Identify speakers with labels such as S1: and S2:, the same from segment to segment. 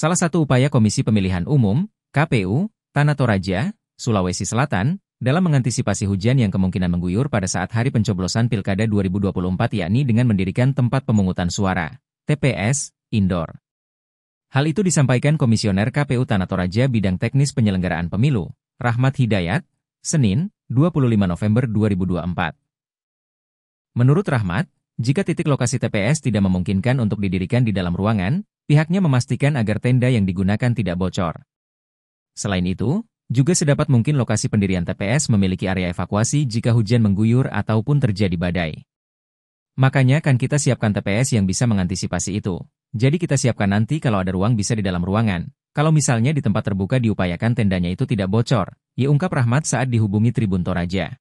S1: Salah satu upaya Komisi Pemilihan Umum, KPU, Tanah Toraja, Sulawesi Selatan, dalam mengantisipasi hujan yang kemungkinan mengguyur pada saat hari pencoblosan Pilkada 2024 yakni dengan mendirikan tempat pemungutan suara, TPS, indoor. Hal itu disampaikan Komisioner KPU Tanah Toraja Bidang Teknis Penyelenggaraan Pemilu, Rahmat Hidayat, Senin, 25 November 2024. Menurut Rahmat, jika titik lokasi TPS tidak memungkinkan untuk didirikan di dalam ruangan, pihaknya memastikan agar tenda yang digunakan tidak bocor. Selain itu, juga sedapat mungkin lokasi pendirian TPS memiliki area evakuasi jika hujan mengguyur ataupun terjadi badai. Makanya kan kita siapkan TPS yang bisa mengantisipasi itu. Jadi kita siapkan nanti kalau ada ruang bisa di dalam ruangan. Kalau misalnya di tempat terbuka diupayakan tendanya itu tidak bocor, ungkap Rahmat saat dihubungi Tribun Toraja.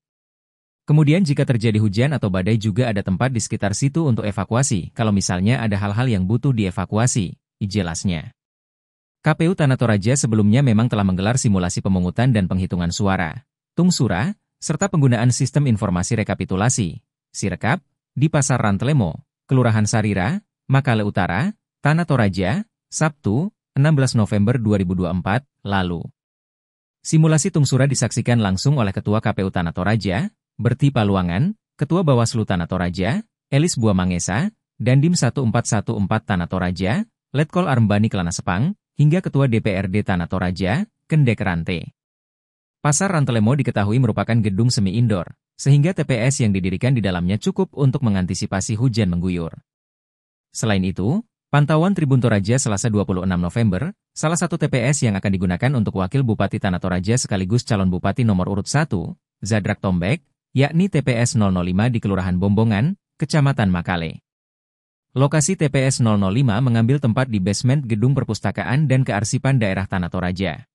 S1: Kemudian jika terjadi hujan atau badai juga ada tempat di sekitar situ untuk evakuasi kalau misalnya ada hal-hal yang butuh dievakuasi, jelasnya. KPU Tanah Toraja sebelumnya memang telah menggelar simulasi pemungutan dan penghitungan suara, Tungsura, serta penggunaan sistem informasi rekapitulasi, Sirekap, di Pasar Rantelemo, Kelurahan Sarira, Makale Utara, Tanah Toraja, Sabtu, 16 November 2024, lalu. Simulasi Tungsura disaksikan langsung oleh Ketua KPU Tanah Toraja, Berti Paluangan, Ketua Bawaslu Tanah Toraja, Elis Bua Mangesa, Dandim 1414 Tanah Toraja, Letkol Armbani Kelana Sepang, hingga Ketua DPRD Tanah Toraja, Kendek Rante. Pasar Rantelemo diketahui merupakan gedung semi-indoor, sehingga TPS yang didirikan di dalamnya cukup untuk mengantisipasi hujan mengguyur. Selain itu, pantauan Tribun Toraja Selasa 26 November, salah satu TPS yang akan digunakan untuk Wakil Bupati Tanah Toraja sekaligus calon Bupati nomor urut 1, Zadrak Tombek, yakni TPS 005 di Kelurahan Bombongan, Kecamatan Makale. Lokasi TPS 005 mengambil tempat di basement Gedung Perpustakaan dan Kearsipan Daerah Tanah Toraja.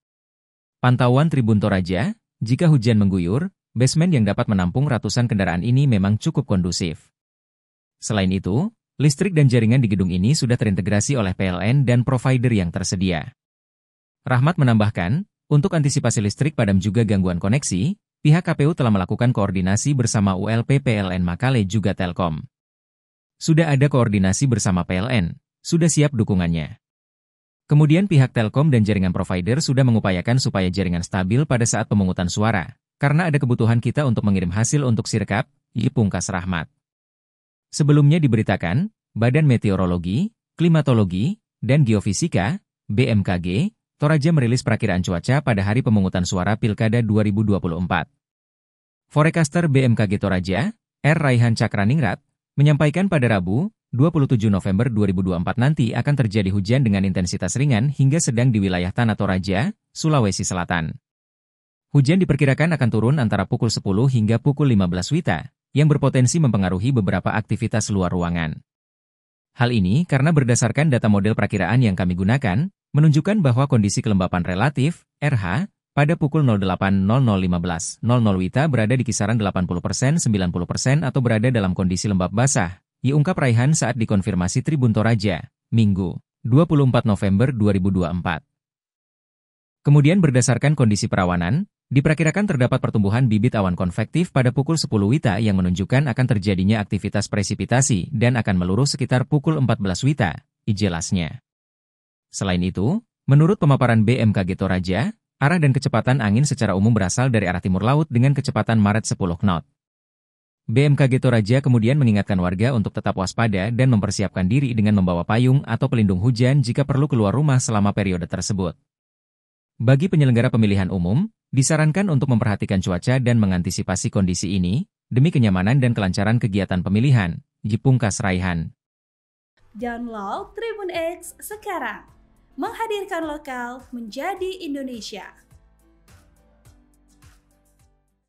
S1: Pantauan Tribun Toraja, jika hujan mengguyur, basement yang dapat menampung ratusan kendaraan ini memang cukup kondusif. Selain itu, listrik dan jaringan di gedung ini sudah terintegrasi oleh PLN dan provider yang tersedia. Rahmat menambahkan, untuk antisipasi listrik padam juga gangguan koneksi, pihak KPU telah melakukan koordinasi bersama ULP PLN Makale juga Telkom. Sudah ada koordinasi bersama PLN, sudah siap dukungannya. Kemudian pihak Telkom dan jaringan provider sudah mengupayakan supaya jaringan stabil pada saat pemungutan suara, karena ada kebutuhan kita untuk mengirim hasil untuk Sirekap, pungkas Rahmat. Sebelumnya diberitakan, Badan Meteorologi, Klimatologi, dan Geofisika, BMKG, Toraja merilis perakiraan cuaca pada hari pemungutan suara Pilkada 2024. Forecaster BMKG Toraja, R. Raihan Cakraningrat, menyampaikan pada Rabu, 27 November 2024 nanti akan terjadi hujan dengan intensitas ringan hingga sedang di wilayah Tanah Toraja, Sulawesi Selatan. Hujan diperkirakan akan turun antara pukul 10 hingga pukul 15 WITA, yang berpotensi mempengaruhi beberapa aktivitas luar ruangan. Hal ini karena berdasarkan data model perakiraan yang kami gunakan, menunjukkan bahwa kondisi kelembapan relatif, RH, pada pukul 08.0015.00 WITA berada di kisaran 80%, 90% atau berada dalam kondisi lembab basah, ungkap Raihan saat dikonfirmasi Tribun Toraja, Minggu, 24 November 2024. Kemudian berdasarkan kondisi perawanan, diperkirakan terdapat pertumbuhan bibit awan konvektif pada pukul 10 WITA yang menunjukkan akan terjadinya aktivitas presipitasi dan akan meluruh sekitar pukul 14 WITA, jelasnya. Selain itu, menurut pemaparan BMKG Toraja, arah dan kecepatan angin secara umum berasal dari arah timur laut dengan kecepatan maret 10 knot. BMKG Toraja kemudian mengingatkan warga untuk tetap waspada dan mempersiapkan diri dengan membawa payung atau pelindung hujan jika perlu keluar rumah selama periode tersebut. Bagi penyelenggara pemilihan umum, disarankan untuk memperhatikan cuaca dan mengantisipasi kondisi ini, demi kenyamanan dan kelancaran kegiatan pemilihan, pungkas Raihan.
S2: Download Tribun X sekarang. Menghadirkan lokal menjadi Indonesia.